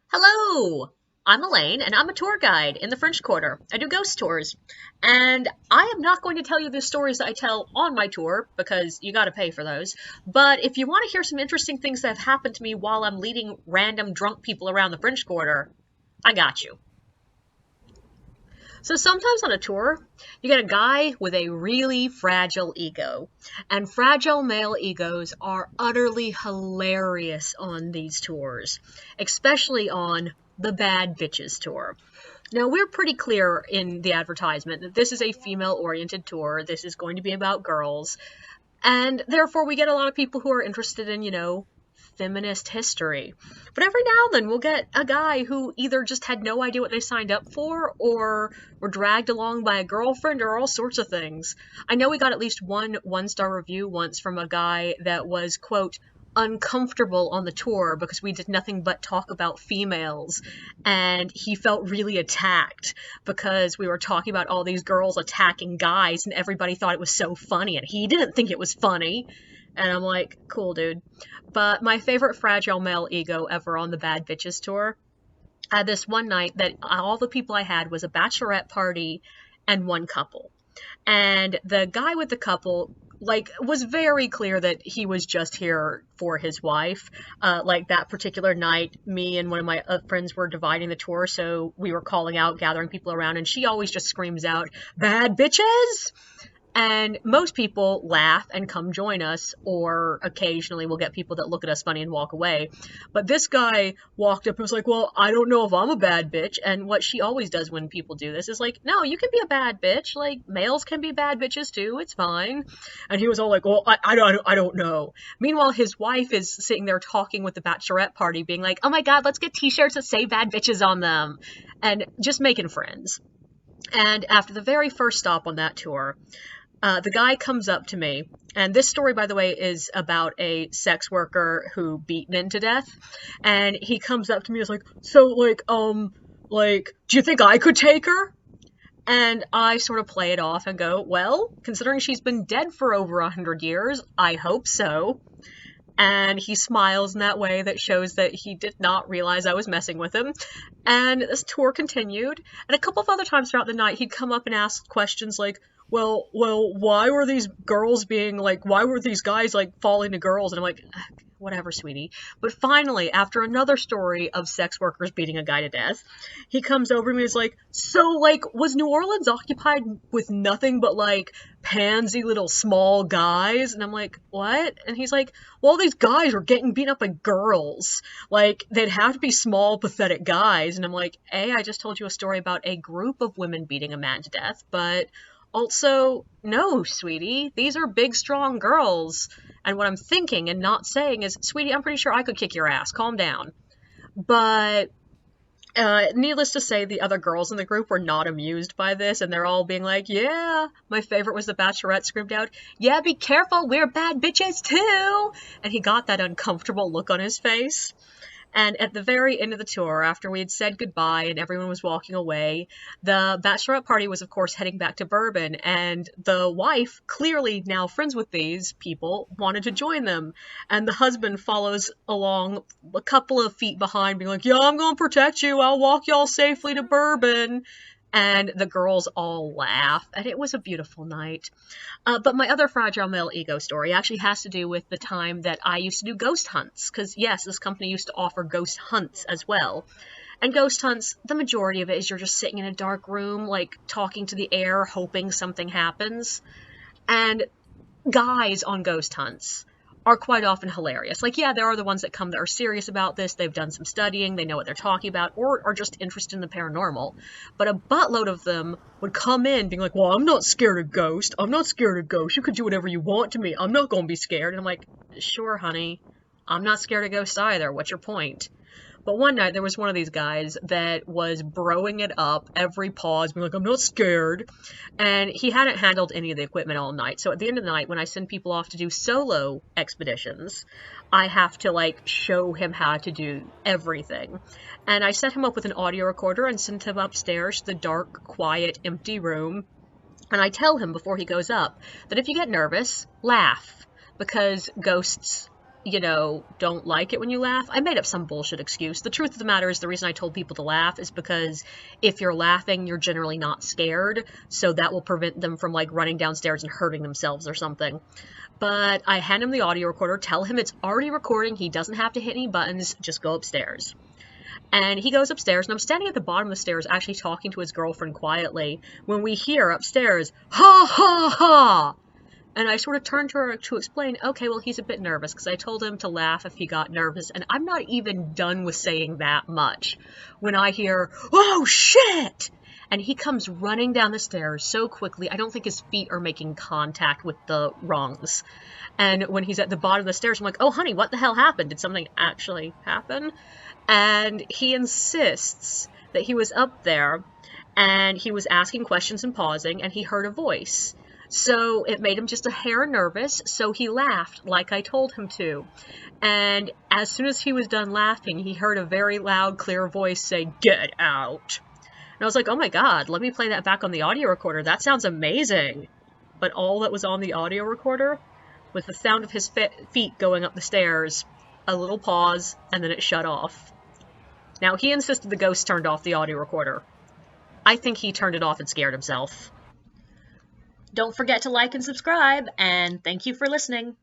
Hello! I'm Elaine, and I'm a tour guide in the French Quarter. I do ghost tours. And I am not going to tell you the stories that I tell on my tour, because you gotta pay for those. But if you want to hear some interesting things that have happened to me while I'm leading random drunk people around the French Quarter, I got you. So sometimes on a tour, you get a guy with a really fragile ego. And fragile male egos are utterly hilarious on these tours, especially on the Bad Bitches tour. Now, we're pretty clear in the advertisement that this is a female oriented tour. This is going to be about girls. And therefore, we get a lot of people who are interested in, feminist history. But every now and then, we'll get a guy who either just had no idea what they signed up for, or were dragged along by a girlfriend, or all sorts of things. I know we got at least one-star review once from a guy that was, quote, uncomfortable on the tour because we did nothing but talk about females, and he felt really attacked because we were talking about all these girls attacking guys and everybody thought it was so funny and he didn't think it was funny. And I'm like, cool, dude. But my favorite fragile male ego ever on the Bad Bitches tour, I had this one night that all the people I had was a bachelorette party and one couple. And the guy with the couple, was very clear that he was just here for his wife. That particular night, me and one of my friends were dividing the tour, so we were calling out, gathering people around, and she always just screams out, "Bad bitches!" And most people laugh and come join us, or occasionally we'll get people that look at us funny and walk away. But this guy walked up and was like, well, I don't know if I'm a bad bitch. And what she always does when people do this is like, no, you can be a bad bitch. Like, males can be bad bitches too. It's fine. And he was all like, well, I don't know. Meanwhile, his wife is sitting there talking with the bachelorette party, being like, oh my God, let's get t-shirts that say bad bitches on them. And just making friends. And after the very first stop on that tour, the guy comes up to me, and this story, by the way, is about a sex worker who beat men to death. And he comes up to me and is like, so, do you think I could take her? And I sort of play it off and go, well, considering she's been dead for over 100 years, I hope so. And he smiles in that way that shows that he did not realize I was messing with him. And this tour continued. And a couple of other times throughout the night, he'd come up and ask questions like, well, why were these girls why were these guys, falling to girls? And I'm like, whatever, sweetie. But finally, after another story of sex workers beating a guy to death, he comes over to me and is like, so, was New Orleans occupied with nothing but, pansy little small guys? And I'm like, what? And he's like, well, these guys were getting beat up by girls. They'd have to be small, pathetic guys. And I'm like, I just told you a story about a group of women beating a man to death, but also, no, sweetie, these are big, strong girls. And what I'm thinking and not saying is, sweetie, I'm pretty sure I could kick your ass. Calm down. But needless to say, the other girls in the group were not amused by this, and they're all being like, yeah. My favorite was the bachelorette screamed out, yeah, be careful, we're bad bitches too. And he got that uncomfortable look on his face. And at the very end of the tour, after we had said goodbye and everyone was walking away, the bachelorette party was, of course, heading back to Bourbon, and the wife, clearly now friends with these people, wanted to join them. And the husband follows along a couple of feet behind, being like, yeah, I'm going to protect you. I'll walk y'all safely to Bourbon. And the girls all laugh, and it was a beautiful night. But my other fragile male ego story actually has to do with the time that I used to do ghost hunts, because yes, this company used to offer ghost hunts as well. And ghost hunts, the majority of it is you're just sitting in a dark room, talking to the air, hoping something happens. And guys on ghost hunts are quite often hilarious. Yeah, there are the ones that come that are serious about this, they've done some studying, they know what they're talking about, or are just interested in the paranormal. But a buttload of them would come in being like, well, I'm not scared of ghosts, you could do whatever you want to me, I'm not gonna be scared. And I'm like, sure, honey, I'm not scared of ghosts either, what's your point? But one night, there was one of these guys that was broing it up every pause, being like, I'm not scared. And he hadn't handled any of the equipment all night. So at the end of the night, when I send people off to do solo expeditions, I have to, show him how to do everything. And I set him up with an audio recorder and sent him upstairs to the dark, quiet, empty room. And I tell him before he goes up that if you get nervous, laugh. Because ghosts don't like it when you laugh. I made up some bullshit excuse. The truth of the matter is the reason I told people to laugh is because if you're laughing, you're generally not scared, so that will prevent them from like running downstairs and hurting themselves or something. But I hand him the audio recorder, tell him it's already recording, he doesn't have to hit any buttons, just go upstairs. And he goes upstairs, and I'm standing at the bottom of the stairs actually talking to his girlfriend quietly when we hear upstairs, ha ha ha! And I sort of turned to her to explain, okay, well, he's a bit nervous because I told him to laugh if he got nervous. And I'm not even done with saying that much when I hear, oh, shit! And he comes running down the stairs so quickly, I don't think his feet are making contact with the rungs. And when he's at the bottom of the stairs, I'm like, oh, honey, what the hell happened? Did something actually happen? And he insists that he was up there and he was asking questions and pausing, and he heard a voice. So it made him just a hair nervous, so he laughed like I told him to. And as soon as he was done laughing, he heard a very loud, clear voice say, "Get out." And I was like, oh my god, let me play that back on the audio recorder. That sounds amazing. But all that was on the audio recorder was the sound of his feet going up the stairs, a little pause, and then it shut off. Now, he insisted the ghost turned off the audio recorder. I think he turned it off and scared himself. Don't forget to like and subscribe, and thank you for listening.